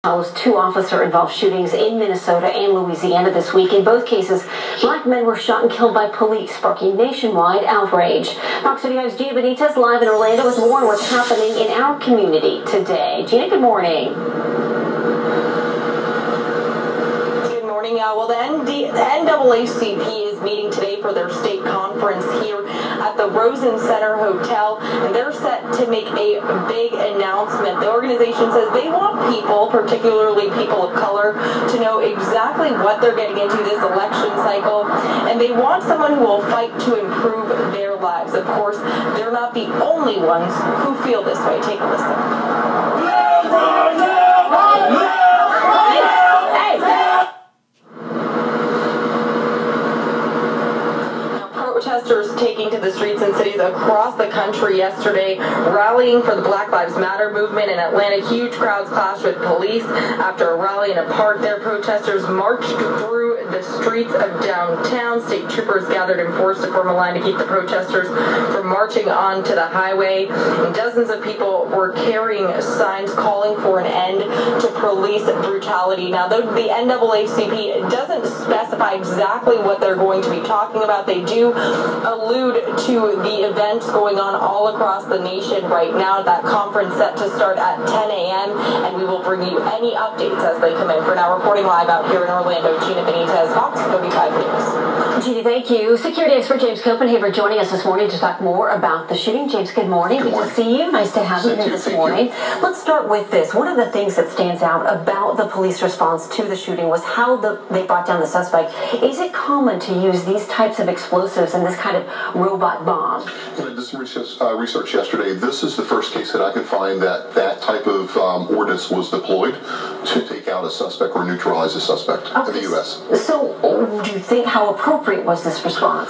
Follows two officer-involved shootings in Minnesota and Louisiana this week. In both cases, black men were shot and killed by police, sparking nationwide outrage. Fox 35's Gina Benitez live in Orlando with more on what's happening in our community today. Gina, good morning. Good morning. Well, the NAACP is meeting today for their state conference here at the Rosen Center Hotel, and they're set to make a big announcement. The organization says they want people, particularly people of color, to know exactly what they're getting into this election cycle, and they want someone who will fight to improve their lives. Of course, they're not the only ones who feel this way. Take a listen. Protesters taking to the streets in cities across the country yesterday, rallying for the Black Lives Matter movement. In Atlanta, huge crowds clashed with police after a rally in a park there. Protesters marched through the streets of downtown. State troopers gathered in force to form a line to keep the protesters from marching onto the highway. And dozens of people were carrying signs calling for an end to police brutality. Now, though the NAACP doesn't specify exactly what they're going to be talking about, they do allude to the events going on all across the nation right now. That conference set to start at 10 a.m. and we will bring you any updates as they come in. For now, reporting live out here in Orlando, Gina Benitez, Fox 35 News. Gina, thank you. Security expert James Copenhaver joining us this morning to talk more about the shooting. James, good morning. Good to see you. Nice to have you here this morning. Let's start with this. One of the things that stands out about the police response to the shooting was how they brought down the suspect. Is it common to use these types of explosives and this kind of robot bomb? I did some research yesterday. This is the first case that I could find that type of ordinance was deployed to take out a suspect or neutralize a suspect in the U.S. So, do you think, how appropriate was this response?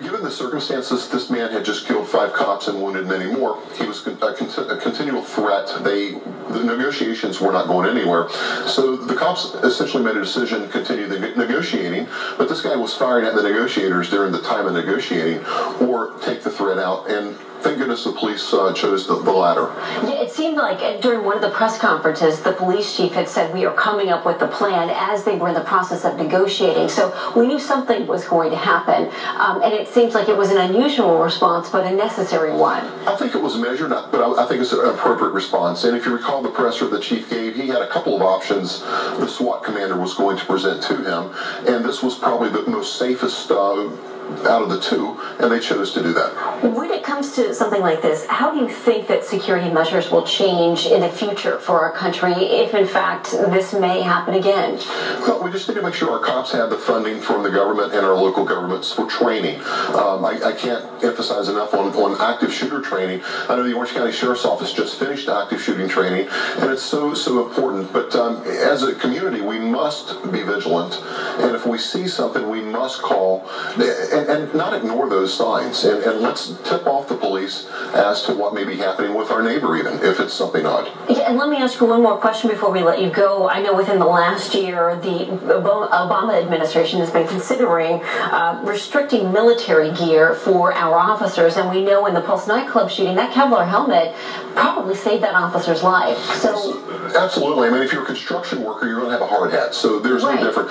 Given the circumstances, this man had just killed 5 cops and wounded many more. He was a continual threat. The negotiations were not going anywhere. So the cops essentially made a decision to continue the negotiating, but this guy was firing at the negotiators during the time of negotiating, or take the threat out, and thank goodness the police chose the latter. Yeah, it seemed like during one of the press conferences, the police chief had said we are coming up with the plan as they were in the process of negotiating. So we knew something was going to happen. And it seems like it was an unusual response, but a necessary one. I think it was measured, but I think it's an appropriate response. And if you recall the presser the chief gave, he had a couple of options the SWAT commander was going to present to him. And this was probably the most safest out of the two, and they chose to do that. When it comes to something like this, how do you think that security measures will change in the future for our country if, in fact, this may happen again? Well, we just need to make sure our cops have the funding from the government and our local governments for training. I can't emphasize enough on active shooter training. I know the Orange County Sheriff's Office just finished active shooting training, and it's so important. But as a community, we must be vigilant, and if we see something, we must call and not ignore those signs, and let's tip off the police as to what may be happening with our neighbor, even if it's something odd. Yeah, and let me ask you one more question before we let you go. I know within the last year, the Obama administration has been considering restricting military gear for our officers, and we know in the Pulse nightclub shooting, that Kevlar helmet probably saved that officer's life. So absolutely. I mean, if you're a construction worker, you're going to have a hard hat, so there's no different.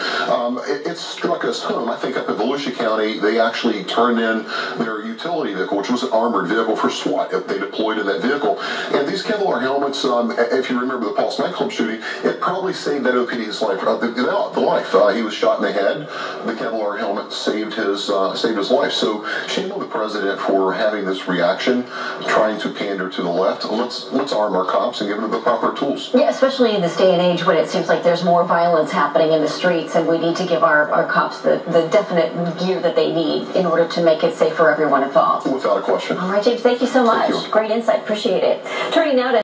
It struck us home. I think up in Volusia County, they actually turned in their utility vehicle, which was an armored vehicle for SWAT. They deployed in that vehicle. And these Kevlar helmets, if you remember the Pulse nightclub shooting, it probably saved that OPD's life. The life. He was shot in the head. The Kevlar helmet saved his life. So shame on the president for having this reaction, trying to pander to the left. Let's arm our cops and give them the proper tools. Yeah, especially in this day and age when it seems like there's more violence happening in the streets, and we need to give our cops the definite gear that they need in order to make it safe for everyone involved. Without a question. All right, James, thank you so much. Great insight. Appreciate it. Turning now to